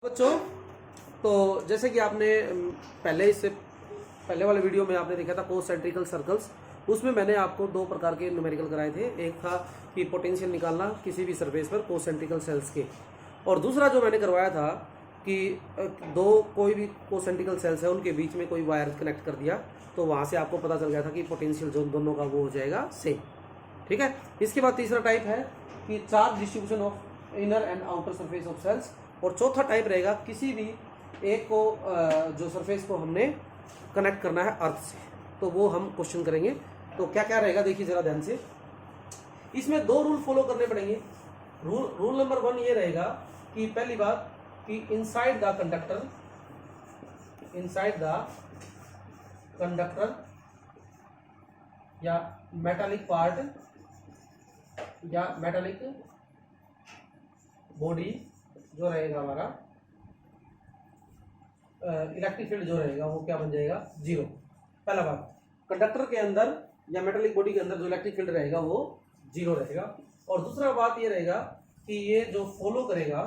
बच्चों, तो जैसे कि आपने पहले वाले वीडियो में आपने देखा था कोसेंट्रिकल सर्कल्स। उसमें मैंने आपको दो प्रकार के न्यूमेरिकल कराए थे। एक था कि पोटेंशियल निकालना किसी भी सरफेस पर कोसेंट्रिकल सेल्स के, और दूसरा जो मैंने करवाया था कि कोई भी कोसेंट्रिकल सेल्स है उनके बीच में कोई वायर कनेक्ट कर दिया, तो वहाँ से आपको पता चल गया था कि पोटेंशियल जो दोनों का वो हो जाएगा सेम। ठीक है। इसके बाद तीसरा टाइप है कि charge distribution of inner and outer surface of shells, और चौथा टाइप रहेगा किसी भी एक को जो सरफेस को हमने कनेक्ट करना है अर्थ से, तो वो हम क्वेश्चन करेंगे। तो क्या क्या रहेगा देखिए जरा ध्यान से। इसमें दो रूल फॉलो करने पड़ेंगे। रूल नंबर 1 ये रहेगा कि पहली बात कि इनसाइड द कंडक्टर या मेटालिक पार्ट या मेटालिक बॉडी जो रहेगा हमारा, इलेक्ट्रिक फील्ड जो रहेगा वो क्या बन जाएगा, जीरो। पहला बात, कंडक्टर के अंदर या मेटालिक बॉडी के अंदर जो इलेक्ट्रिक फील्ड रहेगा वो जीरो रहेगा। और दूसरा बात ये रहेगा कि ये जो फॉलो करेगा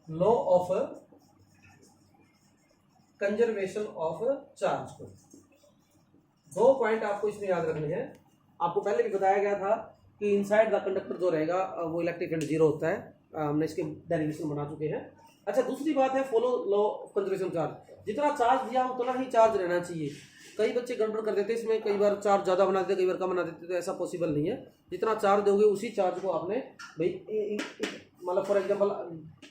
law of conservation of charge को। दो पॉइंट आपको इसमें याद रखने हैं। आपको पहले भी बताया गया था कि इनसाइड द कंडक्टर जो रहेगा वो इलेक्ट्रिक फील्ड जीरो होता है। हमने इसके डेरिवेशन बना चुके हैं। अच्छा, दूसरी बात है follow law of conservation charge. जितना चार्ज दिया उतना ही चार्ज रहना चाहिए। कई बच्चे गड़बड़ कर देते इसमें, कई बार चार्ज ज़्यादा बना देते, कई बार कम बना देते, तो ऐसा पॉसिबल नहीं है। जितना चार्ज दोगे उसी चार्ज को आपने भाई मतलब फॉर एग्जाम्पल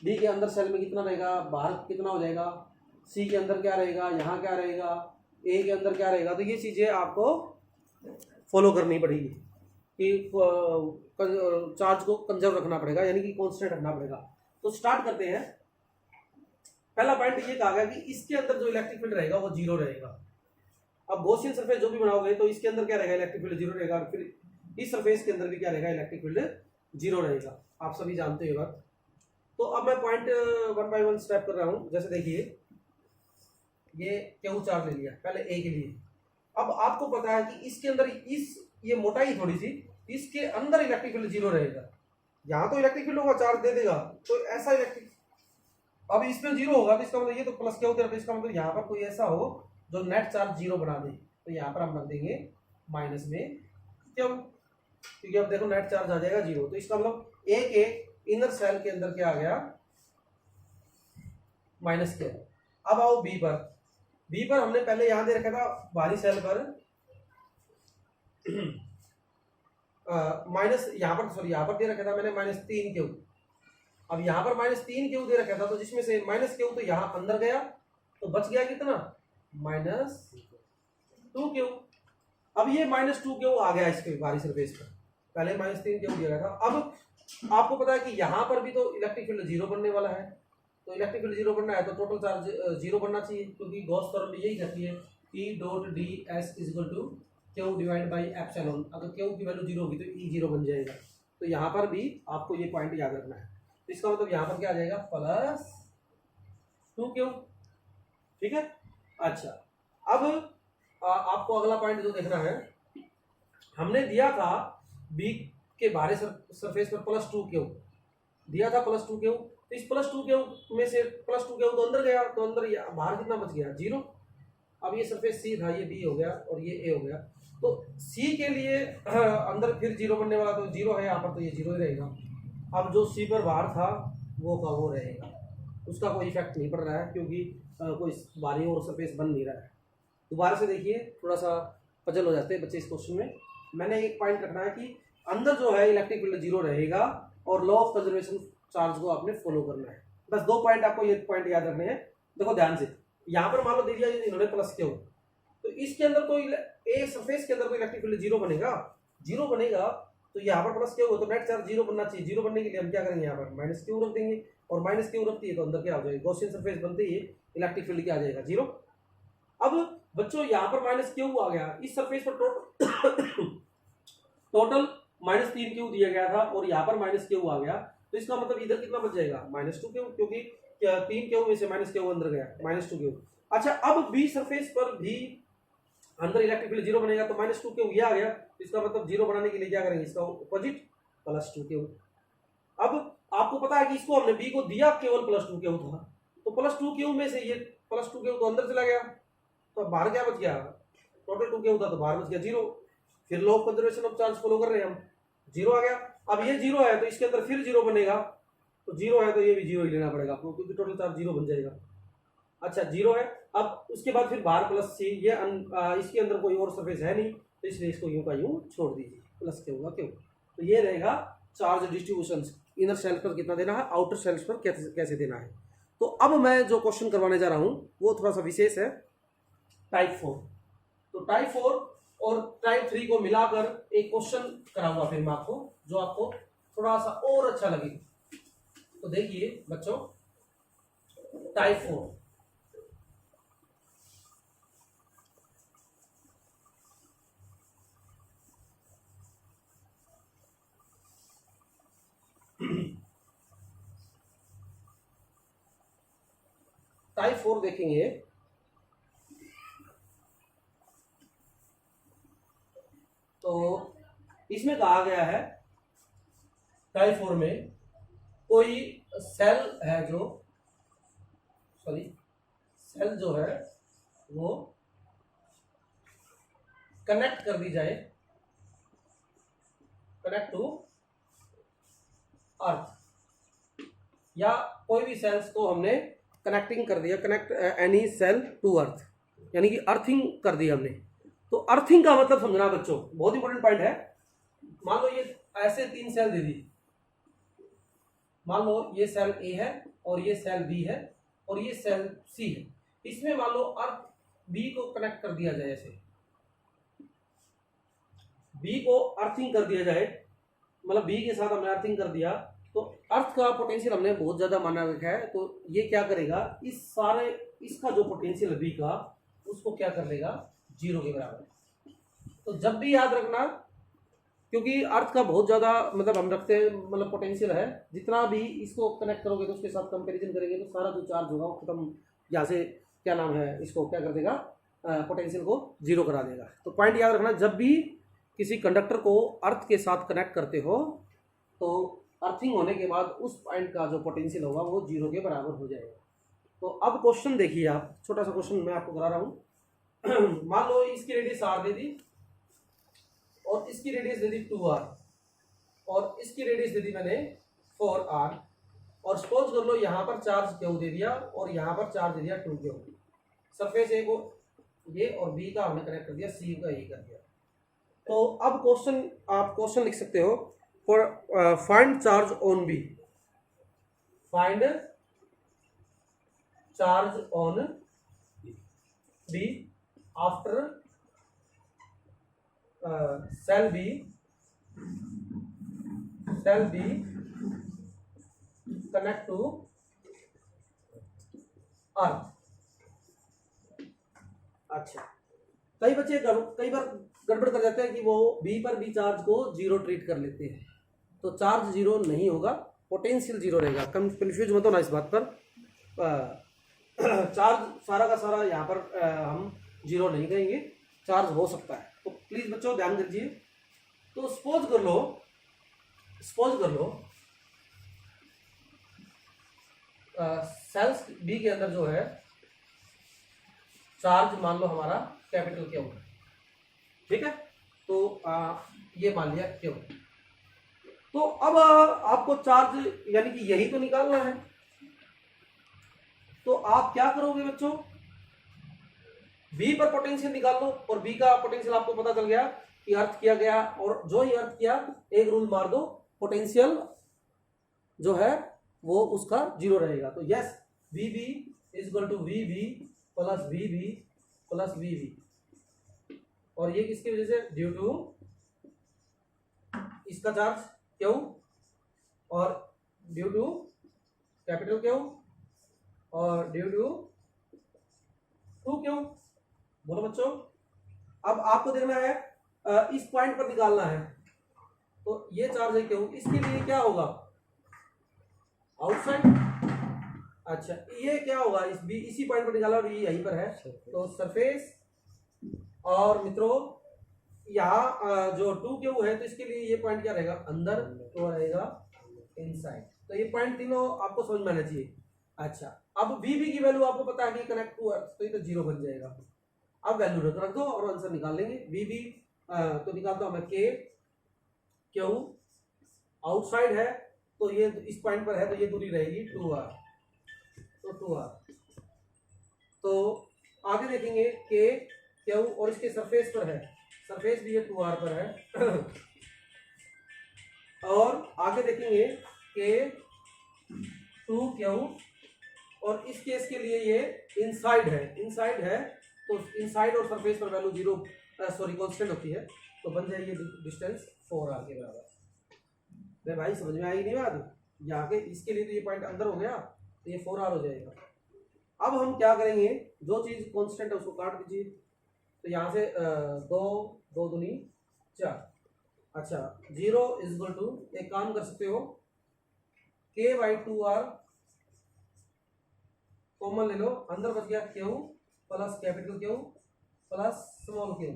डी के अंदर सेल में कितना रहेगा, बाहर कितना हो जाएगा, सी के अंदर क्या रहेगा, यहाँ क्या रहेगा, ए के अंदर क्या रहेगा, तो ये चीज़ें आपको फॉलो करनी पड़ेगी कि चार्ज को कंजर्व रखना पड़ेगा, यानी कि कांस्टेंट रखना पड़ेगा। तो स्टार्ट करते हैं। पहला पॉइंट ये कहा गया कि इसके अंदर जो इलेक्ट्रिक फील्ड रहेगा वो जीरो रहेगा। अब गॉसियन सरफेस जो भी बनाओगे तो इसके अंदर क्या रहेगा, इलेक्ट्रिक फील्ड जीरो रहेगा, और फिर इस सरफेस के अंदर भी क्या रहेगा, इलेक्ट्रिक फील्ड जीरो रहेगा। आप सभी जानते हो बात। तो अब मैं पॉइंट 1 बाय 1 स्टेप कर रहा हूं। जैसे देखिए, ये क्यू चार्ज ले लिया पहले ए के लिए। अब आपको पता है कि इसके अंदर ये मोटाई थोड़ी सी, इसके अंदर इलेक्ट्रिक फील्ड जीरो रहेगा। यहाँ तो इलेक्ट्रिक फील्ड होगा, चार्ज दे देगा, तो ऐसा इलेक्ट्रिक, अब इसमें जीरो होगा तो इसका मतलब ये तो प्लस क्या होता है, तो इसका मतलब यहाँ पर कोई ऐसा हो जो नेट चार्ज जीरो बना दे, तो यहाँ पर हम रख देंगे माइनस में। क्यों? क्योंकि अब देखो नेट चार्ज आ जाएगा जीरो, तो इसका मतलब ए के इनर सेल के अंदर क्या आ गया, माइनस क्या। अब आओ बी पर हमने पहले यहां दे रखा था बाहरी सेल पर माइनस, यहाँ पर दे रखा था मैंने -3 क्यू। अब यहाँ पर -3 क्यू दे रखा था, तो जिसमें से माइनस क्यू तो यहाँ अंदर गया, तो बच गया कितना, -2 क्यू। अब ये -2 क्यू आ गया इसके बाहरी सरफेस पर, पहले -3 क्यू दिया गया था। अब आपको पता है कि यहाँ पर भी तो इलेक्ट्रिक फील्ड जीरो बनने वाला है, तो इलेक्ट्रिक फील्ड जीरो बनना है तो टोटल चार्ज जीरो बनना चाहिए, क्योंकि गॉस थ्योरम में यही कहती है E dot D S is equal to Q divide by epsilon. अगर क्यू की वैल्यू जीरो होगी तो ई जीरो बन जाएगा। तो यहाँ पर भी आपको ये पॉइंट याद रखना है। तो इसका मतलब यहाँ पर क्या आ जाएगा, +2 क्यू। ठीक है। अच्छा, अब आपको अगला पॉइंट जो देखना है, हमने दिया था बी के बाहरी सरफेस पर +2 क्यू दिया था, +2 क्यू। तो इस +2 क्यू में से +2 क्यू तो अंदर गया, तो अंदर बाहर कितना बच गया, जीरो। अब ये सरफेस सी था, ये बी हो गया और ये ए हो गया। तो सी के लिए अंदर फिर जीरो बनने वाला, तो जीरो है यहाँ पर, तो ये जीरो ही रहेगा। अब जो सी पर बाहर था वो का वो रहेगा, उसका कोई इफेक्ट नहीं पड़ रहा है, क्योंकि कोई बाहरी और सरफेस बन नहीं रहा है। दोबारा से देखिए, थोड़ा सा पजल हो जाते हैं बच्चे इस क्वेश्चन में। मैंने एक पॉइंट रखना है कि अंदर जो है इलेक्ट्रिक फील्ड जीरो रहेगा, और लॉ ऑफ कंजर्वेशन चार्ज को आपने फॉलो करना है। बस दो पॉइंट आपको ये पॉइंट याद रखने हैं। देखो ध्यान से, यहाँ पर मान लो दे दिया इन्होंने प्लस क्यू, तो इसके अंदर तो ए सरफेस के अंदर कोई इलेक्ट्रिक फील्ड जीरो बनेगा, तो यहाँ पर प्लस क्यू हो तो नेट चार्ज जीरो बनना चाहिए। जीरो बनने के लिए हम क्या करेंगे, यहाँ पर माइनस क्यू रख देंगे, और माइनस क्यू रखती है तो अंदर क्या हो जाएगा, गॉसियन सरफेस बनते ही इलेक्ट्रिक फील्ड क्या आ जाएगा, जीरो। अब बच्चों यहाँ पर माइनस क्यू आ गया, इस सरफेस पर टोटल -3 क्यू दिया गया था, और यहाँ पर -क्यू आ गया, तो इसका मतलब इधर कितना बच जाएगा, -2 क्यू, क्योंकि 3 क्यू में से -क्यू अंदर गया, -2 क्यू। अच्छा, अब बी सरफेस पर भी अंदर इलेक्ट्रिक फील्ड जीरो बनेगा, तो -2 क्यू ये आ गया, तो इसका मतलब जीरो बनाने के लिए क्या करेंगे, इसका अपोजिट +2 क्यू। अब आपको पता है कि इसको हमने बी को दिया केवल +2 क्यू था, तो +2 क्यू में से ये +2 क्यू तो अंदर चला गया, तो बाहर क्या बच गया, टोटल 2 क्यू था तो बाहर बच गया 0। फिर law of conservation of charge follow कर रहे हैं हम, 0 आ गया। अब ये 0 है तो इसके अंदर फिर 0 बनेगा, तो 0 है तो ये भी 0 ही लेना पड़ेगा आपको, क्योंकि टोटल चार्ज 0 बन जाएगा। अच्छा 0 है, अब उसके बाद फिर बाहर +c, ये इसके अंदर कोई और सरफेस है नहीं, तो इसलिए इसको यूं का यूं छोड़ दीजिए, प्लस क्यू का क्यू। तो ये रहेगा चार्ज डिस्ट्रीब्यूशन, इनर शेल्स पर कितना देना है, आउटर शेल्स पर कैसे देना है। तो अब मैं जो क्वेश्चन करवाने जा रहा हूं वो थोड़ा सा विशेष है, टाइप 4। तो टाइप 4 और टाइप 3 को मिलाकर एक क्वेश्चन कराऊंगा फिर मैं आपको, जो आपको थोड़ा सा और अच्छा लगे। तो देखिए बच्चों, टाइप 4, टाइप 4 देखेंगे तो इसमें कहा गया है टाइप 4 में कोई सेल है जो सेल जो है वो कनेक्ट कर दी जाए, कनेक्ट टू अर्थ, या कोई भी सेल्स को हमने कनेक्टिंग कर दिया, connect any shell to earth, यानी कि अर्थिंग कर दी हमने। तो अर्थिंग का मतलब समझना बच्चों, बहुत इंपॉर्टेंट पॉइंट है। मान लो ये ऐसे 3 सेल दे दी, मान लो ये सेल ए है और ये सेल बी है और ये सेल सी है, इसमें मान लो अर्थ बी को कनेक्ट कर दिया जाए, ऐसे बी को अर्थिंग कर दिया जाए, मतलब बी के साथ हमने अर्थिंग कर दिया, तो अर्थ का पोटेंशियल हमने बहुत ज्यादा माना रखा है। तो ये क्या करेगा, इस सारे इसका जो पोटेंशियल है बी का, उसको क्या कर लेगा, 0 के बराबर। तो जब भी याद रखना, क्योंकि अर्थ का बहुत ज्यादा मतलब हम रखते हैं, मतलब पोटेंशियल है, जितना भी इसको कनेक्ट करोगे तो उसके साथ कंपैरिजन करेंगे तो सारा जो चार्ज होगा वो खत्म, यहाँ से क्या नाम है, इसको क्या कर देगा, पोटेंशियल को 0 करा देगा। तो पॉइंट याद रखना, जब भी किसी कंडक्टर को अर्थ के साथ कनेक्ट करते हो तो अर्थिंग होने के बाद उस पॉइंट का जो पोटेंशियल होगा वो 0 के बराबर हो जाएगा। तो अब क्वेश्चन देखिए आप, छोटा सा क्वेश्चन मैं आपको करा रहा हूँ। मान लो इसकी रेडियस r दे दी और इसकी रेडियस दे दी 2r और इसकी रेडियस दे दी मैंने 4r, और सपोज कर लो यहाँ पर चार्ज क्यू दे दिया और यहाँ पर चार्ज दे दिया 2 क्यू। सरफेस ए को ये और बी का हमने कनेक्ट कर दिया, सी का ये कर दिया। तो अब क्वेश्चन, आप क्वेश्चन लिख सकते हो, for find charge on B, find charge on B after shell B connect to earth. अच्छा, कई बच्चे कई बार गड़बड़ कर जाते हैं कि वो बी पर भी चार्ज को 0 ट्रीट कर लेते हैं, तो चार्ज 0 नहीं होगा, पोटेंशियल 0 रहेगा। कंफ्यूज मत होना इस बात पर। चार्ज सारा का सारा यहाँ पर हम 0 नहीं कहेंगे, चार्ज हो सकता है, तो प्लीज बच्चों ध्यान दीजिए। तो सपोज कर लो सेल्स बी के अंदर जो है चार्ज मान लो हमारा कैपिटल क्यू, ठीक है, तो ये मान लिया क्यू। तो अब आपको चार्ज यानी कि यही तो निकालना है, तो आप क्या करोगे बच्चों, बी पर पोटेंशियल निकाल लो, और बी का पोटेंशियल आपको पता चल गया कि अर्थ किया गया, और जो ही अर्थ किया एक रूल मार दो, पोटेंशियल जो है वो उसका 0 रहेगा। तो yes, V B is equal to V B plus V B plus V B, और ये किसकी वजह से, ड्यू टू इसका चार्ज क्यू और ड्यू टू कैपिटल क्यू और ड्यू टू 2 क्यू। बोलो बच्चों, अब आपको देखना है इस पॉइंट पर निकालना है, तो ये चार्ज है क्यू, इसके लिए क्या होगा, आउटसाइड। अच्छा, ये क्या होगा, इसी पॉइंट पर निकाला और ये यहीं पर है, तो सरफेस, और मित्रों यहाँ जो 2 क्यू है तो इसके लिए ये पॉइंट क्या रहेगा, अंदर, तो रहेगा इनसाइड। तो ये पॉइंट तीनों आपको समझ में आना चाहिए। अच्छा, अब वीबी की वैल्यू आपको पता है कि कनेक्ट टू अर्थ, तो ये तो 0 बन जाएगा। अब वैल्यू रख दो और आंसर निकाल लेंगे। वीबी तो निकालता हूं मैं, के क्यू आउटसाइड है तो ये इस पॉइंट पर है, तो ये दूरी रहेगी 2r, तो 2r। तो आगे देखेंगे के क्यू और इसके सरफेस पर है, सरफेस भी ये 2r पर है और आगे देखेंगे के 2q और इस केस के लिए ये इनसाइड है तो इनसाइड और सरफेस पर वैल्यू 0 कांस्टेंट होती है, तो बन जाएगी डिस्टेंस 4r के बराबर। अरे भाई समझ में आई नहीं बात? यहाँ के इसके लिए तो ये पॉइंट अंदर हो गया, तो ये 4r हो जाएगा। अब हम क्या करेंगे, जो चीज कांस्टेंट है उसको काट दीजिए, तो यहाँ से 2 दूनी 4। अच्छा, 0 इज इक्वल टू, एक काम कर सकते हो, k/2r कॉमन ले लो, अंदर बच गया Q plus capital Q plus small Q,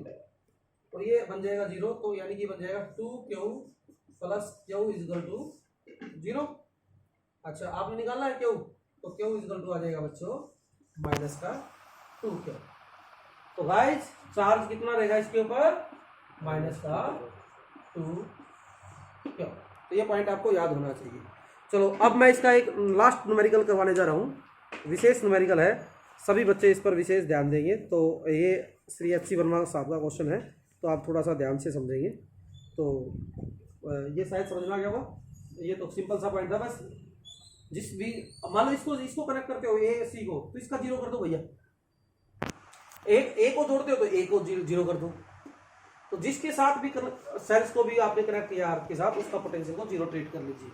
और ये बन जाएगा 0, तो यानी कि बन जाएगा 2q plus Q is equal to 0। अच्छा, आपने निकालना है क्यू, तो क्यू इज इक्वल टू आ जाएगा बच्चों माइनस का 2q। तो गाइस चार्ज कितना रहेगा इसके ऊपर, माइनस का 2q। तो ये पॉइंट आपको याद होना चाहिए। चलो अब मैं इसका एक लास्ट न्यूमेरिकल करवाने जा रहा हूँ, विशेष न्यूमेरिकल है, सभी बच्चे इस पर विशेष ध्यान देंगे। तो ये श्री एच सी वर्मा साहब का क्वेश्चन है, तो आप थोड़ा सा ध्यान से समझेंगे। तो ये शायद समझ में आ गया होगा, ये तो सिंपल सा पॉइंट था बस। जिस भी मान लो इसको कनेक्ट करते हो ए सी को, तो इसका 0 कर दो भैया, एक को जोड़ते हो तो एक को 0 कर दो। तो जिसके साथ भी सेल्स को भी आपने कनेक्ट किया अर्थ के साथ, उसका पोटेंशियल को 0 ट्रीट कर लीजिए।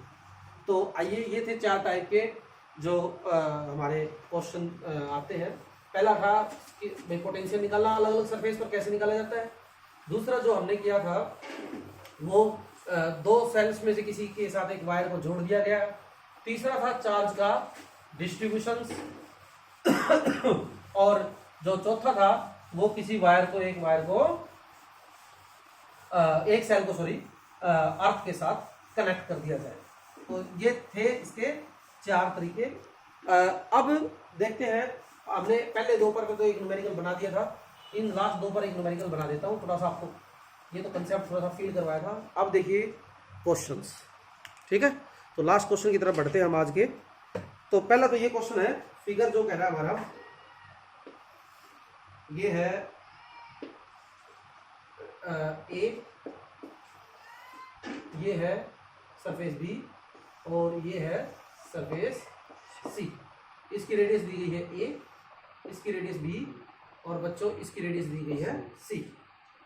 तो आइए, ये थे 4 टाइप के जो हमारे क्वेश्चन आते हैं। पहला था कि भाई पोटेंशियल निकालना अलग अलग सरफेस पर कैसे निकाला जाता है। दूसरा जो हमने किया था वो 2 सेल्स में से किसी के साथ एक वायर को जोड़ दिया गया। तीसरा था चार्ज का डिस्ट्रीब्यूशन और जो चौथा था वो किसी एक सेल को अर्थ के साथ कनेक्ट कर दिया जाए। तो ये थे इसके 4 तरीके। अब देखते हैं, हमने पहले 2 पर तो एक न्यूमेरिकल बना दिया था, इन लास्ट 2 पर एक न्यूमेरिकल बना देता हूँ, थोड़ा सा आपको ये तो कंसेप्ट थोड़ा सा फील करवाया था। अब देखिए क्वेश्चंस, ठीक है। तो लास्ट क्वेश्चन की तरफ बढ़ते हैं हम आज के। तो पहला तो ये क्वेश्चन है, फिगर जो कह रहा है हमारा ये है ए, ये है सरफेस बी और ये है सरफेस सी। इसकी रेडियस दी गई है ए, इसकी रेडियस बी और बच्चों इसकी रेडियस दी गई है सी।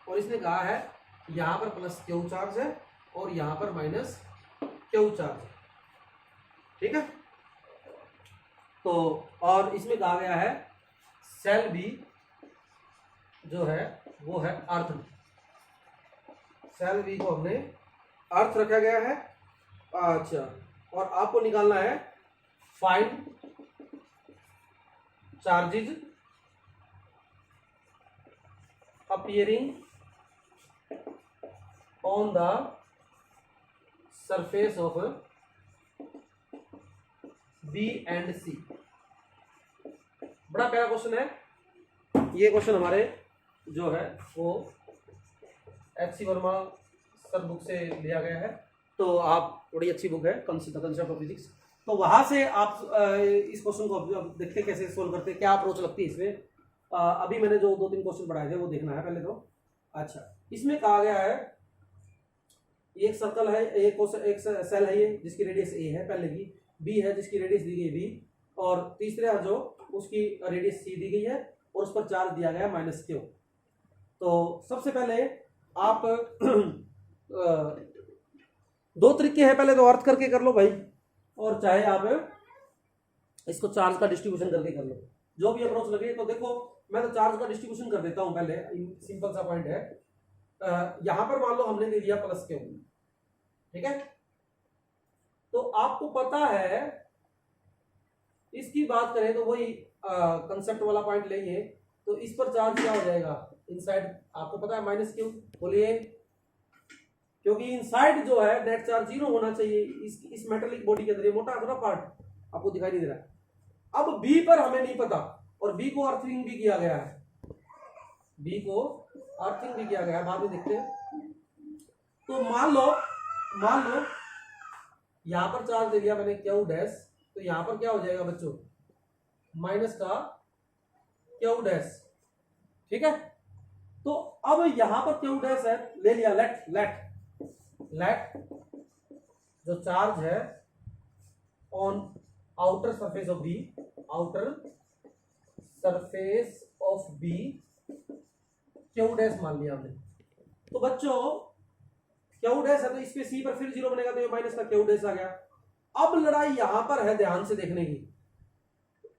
और इसने कहा है यहाँ पर प्लस क्यू चार्ज है और यहाँ पर माइनस क्यू चार्ज है, ठीक है। तो और इसमें कहा गया है सेल बी जो है वो है अर्थ, सेल बी को हमने अर्थ रखा गया है। अच्छा, और आपको निकालना है find charges appearing on the surface of B and C. बड़ा प्यारा क्वेश्चन है ये। क्वेश्चन हमारे जो है वो H C Verma sir book से लिया गया है, तो आप बड़ी अच्छी बुक है कंसेप्ट ऑफ फिजिक्स। तो वहां से आप इस क्वेश्चन को देखते कैसे सोल्व करते, क्या अप्रोच लगती है इसमें। अभी मैंने जो 2-3 क्वेश्चन पढ़ाए थे वो देखना है पहले तो। अच्छा, इसमें कहा गया है एक सर्कल है, एक सेल है ये जिसकी रेडियस ए है पहले की, बी है जिसकी रेडियस दी गई बी, और तीसरा जो उसकी रेडियस सी दी गई है और उस पर चार्ज दिया गया माइनस क्यू। तो सबसे पहले आप 2 तरीके हैं, पहले तो अर्थ करके कर लो भाई, और चाहे आप इसको चार्ज का डिस्ट्रीब्यूशन करके कर लो, जो भी अप्रोच लगे। तो देखो मैं तो चार्ज का डिस्ट्रीब्यूशन कर देता हूं पहले, सिंपल सा पॉइंट है। यहां पर मान लो हमने दे दिया प्लस क्यू, ठीक है। तो आपको पता है, इसकी बात करें तो वही कंसेप्ट वाला पॉइंट लेंगे, तो इस पर चार्ज क्या हो जाएगा इनसाइड, आपको पता है माइनस क्यू। बोलिए क्योंकि इनसाइड जो है नेट चार्ज 0 होना चाहिए इस मेटेलिक बॉडी के अंदर। ये मोटा अपना पार्ट आपको दिखाई नहीं दे रहा है। अब बी पर हमें नहीं पता, और बी को अर्थिंग भी किया गया है, बी को अर्थिंग भी किया गया है, बाद में देखते हैं। तो मान लो यहां पर चार्ज दे दिया मैंने क्यू डैश, तो यहां पर क्या हो जाएगा बच्चों, माइनस का क्यू डैश, ठीक है। तो अब यहां पर क्यू डैश है, ले लिया, लेट जो चार्ज है on outer surface of B, outer surface of B Q dash मान लिया हमने। तो बच्चों क्यू डैश है तो इस पे सी पर फिर 0 बनेगा, तो ये माइनस का क्यू डैश आ गया। अब लड़ाई यहां पर है, ध्यान से देखने की।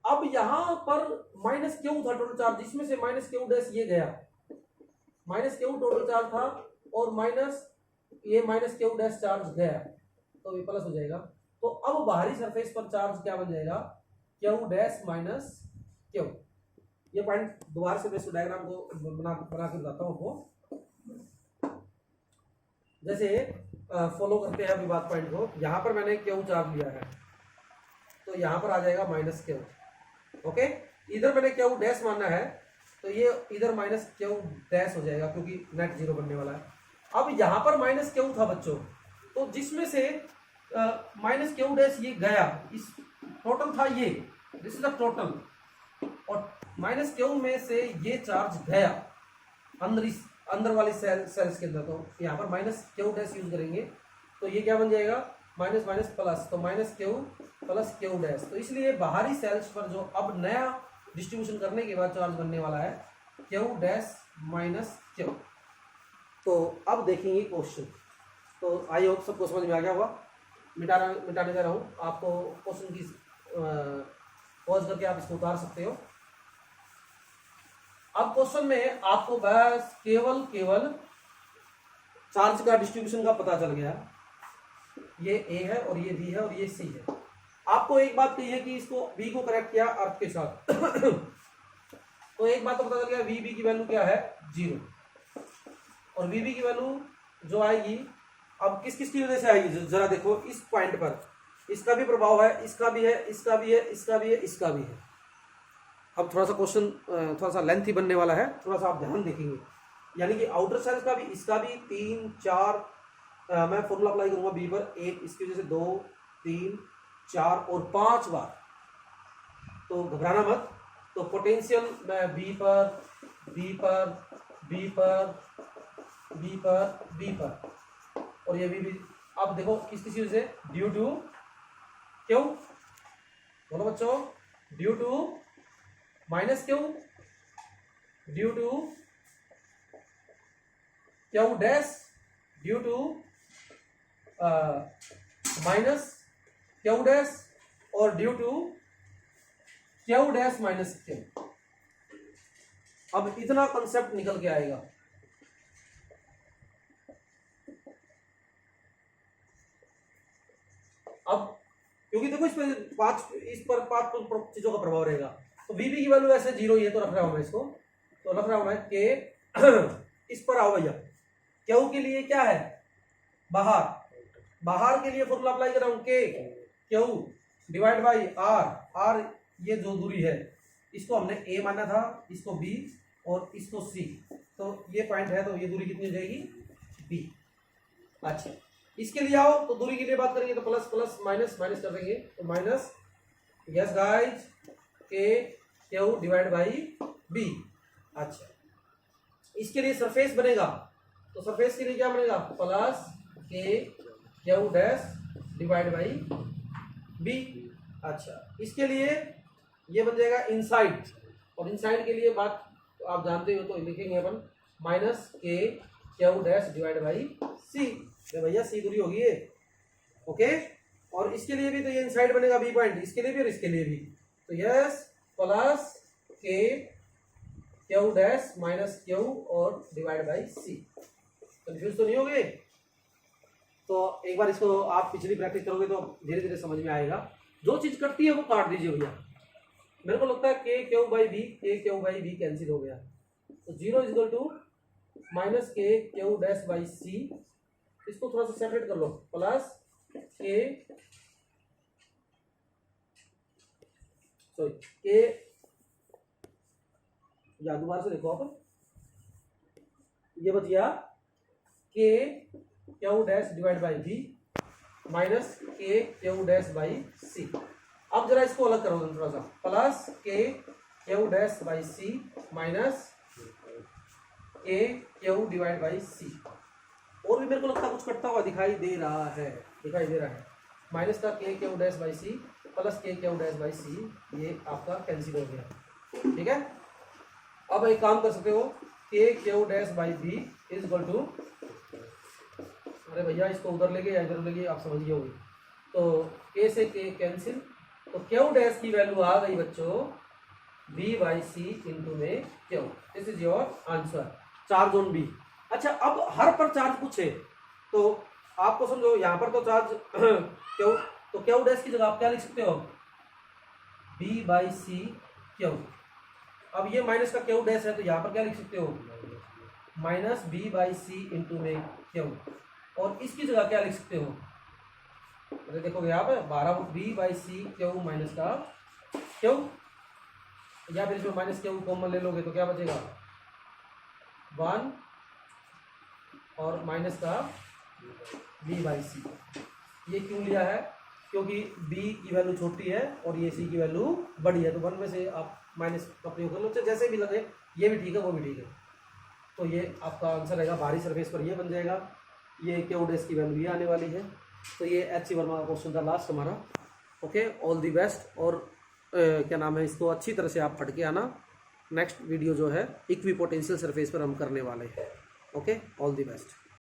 अब यहां पर माइनस क्यू था टोटल चार्ज, जिसमें से माइनस क्यू डैश ये गया, माइनस क्यू टोटल चार्ज था, और माइनस ये माइनस क्यू डैश चार्ज गया, तो ये प्लस हो जाएगा। तो अब बाहरी सरफेस पर चार्ज क्या बन जाएगा, क्यू डैश माइनस क्यू। ये पॉइंट दोबारा से मैं इस डायग्राम को बना के बताता हूं आपको, जैसे फॉलो करते हैं अभी बात पॉइंट को। यहां पर मैंने क्यू चार्ज लिया है, तो यहां पर आ जाएगा माइनस क्यू, ओके। इधर मैंने क्यू डैश मानना है, तो ये इधर माइनस क्यू डैश हो जाएगा, क्योंकि नेट 0 बनने वाला है। अब यहां पर माइनस क्यू था बच्चों, तो जिसमें से माइनस क्यू डैश ये गया, इस टोटल था ये, दिस इज द टोटल, और माइनस क्यू में से ये चार्ज गया अंदर वाली सेल्स के अंदर। तो यहाँ पर माइनस क्यू डैश यूज करेंगे, तो ये क्या बन जाएगा, माइनस माइनस प्लस, तो minus Q plus Q dash. तो इसलिए बाहरी सेल्स पर जो अब नया डिस्ट्रीब्यूशन करने के बाद चार्ज बनने वाला है, क्यू डैश माइनस क्यू। तो अब देखेंगे क्वेश्चन। तो आई होप सबको समझ में आ गया होगा। मिटाने जा रहा हूँ आपको, क्वेश्चन की पॉज करके आप इसको उतार सकते हो। अब क्वेश्चन में आपको बस केवल चार्ज का डिस्ट्रीब्यूशन का पता चल गया, ये ए है और ये बी है और ये सी है। आपको एक बात कही है कि इसको बी को कनेक्ट किया अर्थ के साथ तो एक बात तो पता चल गया, वी बी की वैल्यू क्या है, 0, और वी बी की वैल्यू जो आएगी, अब किस किस की वजह से आएगी जरा देखो। इस पॉइंट पर इसका भी प्रभाव है, इसका भी है, इसका भी है, इसका भी है, इसका भी है। अब थोड़ा सा क्वेश्चन थोड़ा सा लेंथी बनने वाला है, थोड़ा सा आप ध्यान देखेंगे। यानी कि आउटर सेल्स का भी, इसका भी 3 4 मैं फॉर्मूला अप्लाई करूंगा बी पर, 1 इसकी वजह से 2 3 4 और 5 बार, तो घबराना मत। तो पोटेंशियल मैं बी पर बी पर बी पर बी पर बी पर, और ये भी। अब देखो किस किस वजह से, ड्यू टू क्यों, बोलो बच्चों, due to minus Q, due to Q dash, due to minus Q dash, और due to Q dash minus Q. अब इतना कंसेप्ट निकल के आएगा। अब क्योंकि देखो इस पर पांच चीजों का प्रभाव रहेगा, तो वीबी की वैल्यू ऐसे 0 ही है, तो रख रहा हूं मैं इसको, तो रख रहा हूं मैं के इस पर आओ भैया। क्यू के लिए क्या है, बाहर के लिए फॉर्मूला अप्लाई कर रहा हूं, के क्यू डिवाइड बाई आर ये जो दूरी है, इसको हमने ए माना था, इसको बी और इसको सी, तो ये पॉइंट है, तो ये दूरी कितनी हो जाएगी, बी। अच्छा, इसके लिए आओ, तो दूरी के लिए बात करेंगे तो प्लस प्लस माइनस माइनस कर देंगे, तो माइनस, यस गाइज, के क्यू डिवाइड बाई बी। अच्छा, इसके लिए सरफेस बनेगा, तो सरफेस के लिए क्या बनेगा, प्लस के Q dash divide by B. अच्छा, इसके लिए ये बन जाएगा इनसाइड, और इनसाइड के लिए बात आप जानते हो, तो लिखेंगे अपन minus K Q dash divide by सी। भैया सी दूरी होगी ये, ओके। और इसके लिए भी तो ये इनसाइड बनेगा बी पॉइंट, इसके लिए भी और इसके लिए भी, तो यस प्लस के क्यू डैश माइनस क्यू और डिवाइड बाई सी। कंफ्यूज तो नहीं होगे? तो एक बार इसको आप पिछली प्रैक्टिस करोगे तो धीरे धीरे समझ में आएगा। जो चीज कटती है वो काट दीजिए भैया। मेरे को लगता है के क्यू बाई बी, के क्यू बाई बी कैंसिल हो गया, तो 0 is equal to minus K Q dash by सी इसको थोड़ा सा सेपरेट कर लो, प्लस के सॉरी के, या दोबारा से देखो आप, ये बचिया K Q dash divide by B minus K Q dash by C. अब जरा इसको अलग करो थोड़ा सा, प्लस के Q dash by C minus K Q divide by C. और भी मेरे को लगता है कुछ कटता हुआ दिखाई दे रहा है, दिखाई दे रहा है। माइनस का K Q dash by C plus के क्यू डैश बाई सी, ये आपका कैंसिल हो गया। ठीक है, अब एक काम कर सकते हो, K Q dash by B is equal to, अरे भैया इसको उधर लेके या इधर लेके, आप समझिए होगी। तो के से के कैंसिल, तो क्यू डैश की वैल्यू आ गई बच्चों बी बाई सी इंटू में Q. This is your answer, charge on B. अच्छा, अब हर पर चार्ज पूछे तो आपको समझो, यहाँ पर तो चार्ज क्यू, तो क्यू डैश की जगह आप क्या लिख सकते हो, बी बाई सी क्यू। अब ये माइनस का क्यू डैश है तो यहाँ पर क्या लिख सकते हो, minus B by C into में क्यू। और इसकी जगह क्या लिख सकते हो, अरे देखोगे यहाँ पे 12 B by C Q minus का क्यू, या फिर इसमें माइनस क्यू कॉमन ले लोगे तो क्या बचेगा 1 और माइनस का बी बाई सी। ये क्यों लिया है, क्योंकि b की वैल्यू छोटी है और ये c की वैल्यू बड़ी है, तो 1 में से आप माइनस का प्रयोग कर लो, जैसे भी लगे, ये भी ठीक है वो भी ठीक है। तो ये आपका आंसर रहेगा, बाहरी सरफेस पर ये बन जाएगा, ये क्यू डैश की वैल्यू ये आने वाली है। तो ये एच.सी. वर्मा का क्वेश्चन था लास्ट हमारा। Okay, all the best. और क्या नाम है, इसको अच्छी तरह से आप पढ़ के आना। नेक्स्ट वीडियो जो है इक्विपोटेंशियल सरफेस पर हम करने वाले हैं। Okay, all the best.